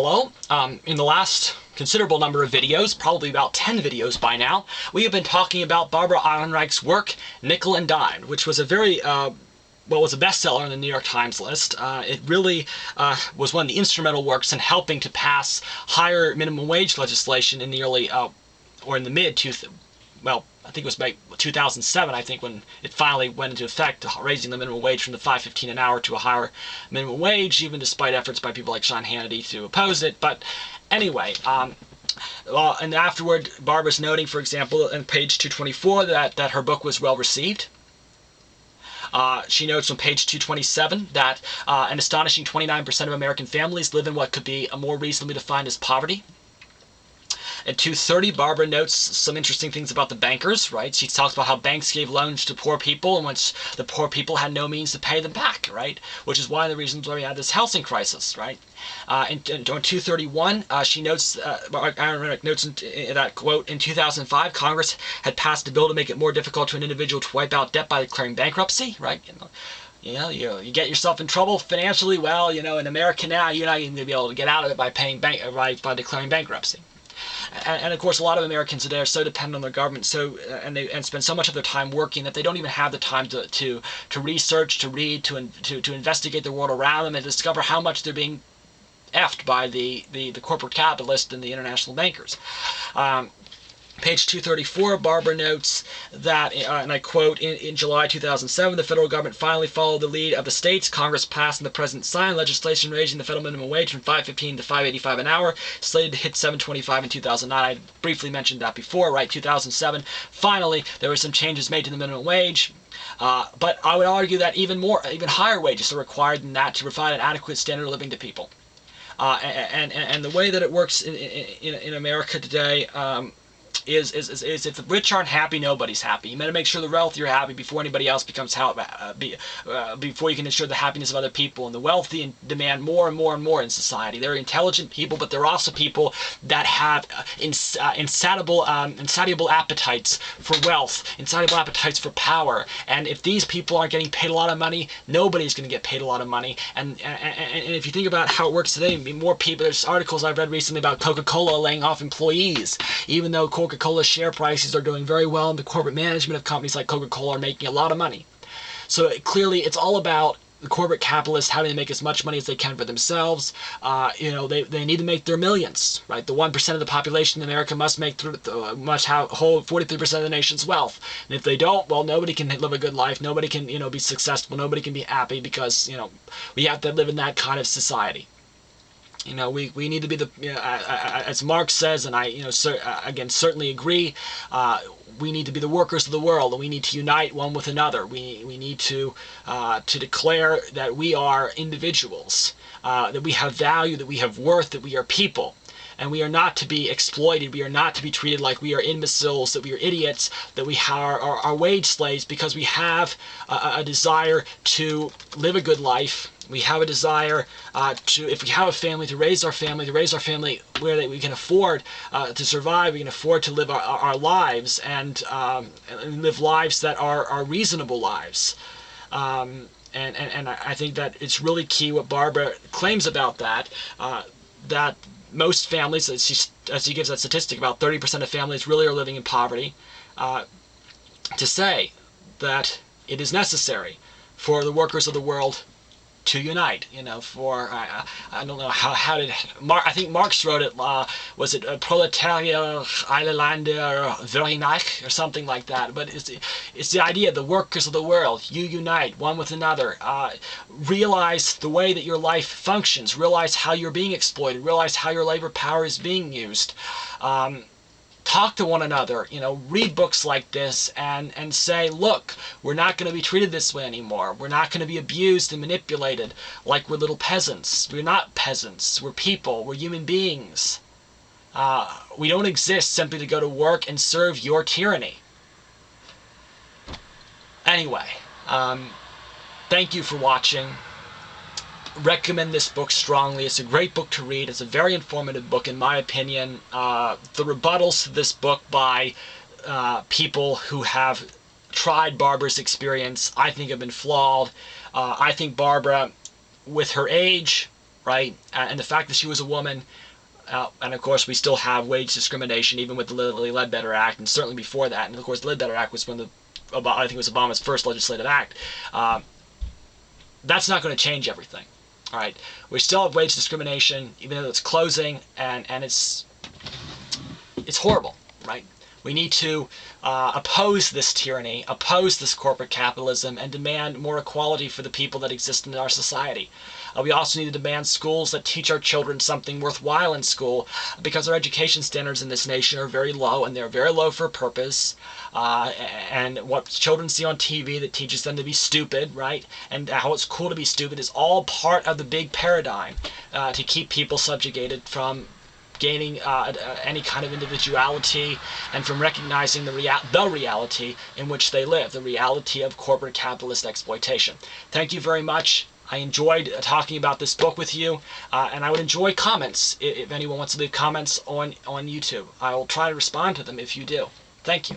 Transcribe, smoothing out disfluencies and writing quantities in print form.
Hello. In the last considerable number of videos, probably about 10 videos by now, we have been talking about Barbara Ehrenreich's work, Nickel and Dime, which was a very, was a bestseller on the New York Times list. It really was one of the instrumental works in helping to pass higher minimum wage legislation in the early, or in the mid, I think it was by 2007, I think, when it finally went into effect, raising the minimum wage from the $5.15 an hour to a higher minimum wage, even despite efforts by people like Sean Hannity to oppose it. But anyway, and afterward, Barbara's noting, for example, on page 224, that her book was well received. She notes on page 227 that an astonishing 29% of American families live in what could be more reasonably defined as poverty. At 2:30, Barbara notes some interesting things about the bankers, right? She talks about how banks gave loans to poor people, and once the poor people had no means to pay them back, right? Which is one of the reasons why we had this housing crisis, right? And on 231, she notes, Ehrenreich notes in that quote, in 2005, Congress had passed a bill to make it more difficult to an individual to wipe out debt by declaring bankruptcy, right? You get yourself in trouble financially, well, in America now, you're not even going to be able to get out of it by by declaring bankruptcy. And of course, a lot of Americans today are so dependent on their government, and spend so much of their time working that they don't even have the time to research, to read, to investigate the world around them, and discover how much they're being effed by the corporate capitalists and the international bankers. Page 234, Barbara notes that, and I quote, in July 2007, the federal government finally followed the lead of the states. Congress passed and the president signed legislation raising the federal minimum wage from $5.15 to $5.85 an hour, slated to hit $7.25 in 2009. I briefly mentioned that before, right? 2007, finally, there were some changes made to the minimum wage. But I would argue that even higher wages are required than that to provide an adequate standard of living to people. And the way that it works in America today, is if the rich aren't happy, nobody's happy. You better make sure the wealthy are happy before anybody else becomes before you can ensure the happiness of other people. And the wealthy demand more and more and more in society. They're intelligent people, but they're also people that have insatiable appetites for wealth, insatiable appetites for power. And if these people aren't getting paid a lot of money, nobody's going to get paid a lot of money. And if you think about how it works today, more people. There's articles I've read recently about Coca-Cola laying off employees, even though Coca-Cola share prices are doing very well, and the corporate management of companies like Coca-Cola are making a lot of money. So clearly, it's all about the corporate capitalists having to make as much money as they can for themselves. They need to make their millions, right? The 1% of the population in America must hold 43% of the nation's wealth. And if they don't, well, nobody can live a good life. Nobody can, be successful. Nobody can be happy because, we have to live in that kind of society. We need to be as Marx says, and I, again, certainly agree, we need to be the workers of the world, and we need to unite one with another. We need to declare that we are individuals, that we have value, that we have worth, that we are people. And we are not to be exploited. We are not to be treated like we are imbeciles, that we are idiots, that we are wage slaves, because we have a desire to live a good life. We have a desire if we have a family, to raise our family where we can afford to survive. We can afford to live our lives and live lives that are reasonable lives. And I think that it's really key what Barbara claims about that, that most families, as she gives that statistic, about 30% of families really are living in poverty, to say that it is necessary for the workers of the world to unite. I don't know how did I think Marx wrote it. Was it Proletarier Eilande Vereinigung or something like that? But it's the idea: the workers of the world, you unite one with another. Realize the way that your life functions. Realize how you're being exploited. Realize how your labor power is being used. Talk to one another, read books like this and say, look, we're not going to be treated this way anymore. We're not going to be abused and manipulated like we're little peasants. We're not peasants. We're people. We're human beings. We don't exist simply to go to work and serve your tyranny. Anyway, thank you for watching. Recommend this book strongly. It's a great book to read. It's a very informative book, in my opinion. The rebuttals to this book by people who have tried Barbara's experience, I think, have been flawed. I think Barbara, with her age, right? And the fact that she was a woman, and of course we still have wage discrimination even with the Lilly Ledbetter Act, and certainly before that. And of course the Ledbetter Act was I think it was Obama's first legislative act. That's not going to change everything. All right, we still have wage discrimination, even though it's closing, and it's horrible, right? We need to oppose this tyranny, oppose this corporate capitalism, and demand more equality for the people that exist in our society. We also need to demand schools that teach our children something worthwhile in school, because our education standards in this nation are very low, and they're very low for a purpose. And what children see on TV that teaches them to be stupid, right, and how it's cool to be stupid, is all part of the big paradigm to keep people subjugated from gaining any kind of individuality, and from recognizing the reality in which they live, the reality of corporate capitalist exploitation. Thank you very much. I enjoyed talking about this book with you, and I would enjoy comments if anyone wants to leave comments on YouTube. I will try to respond to them if you do. Thank you.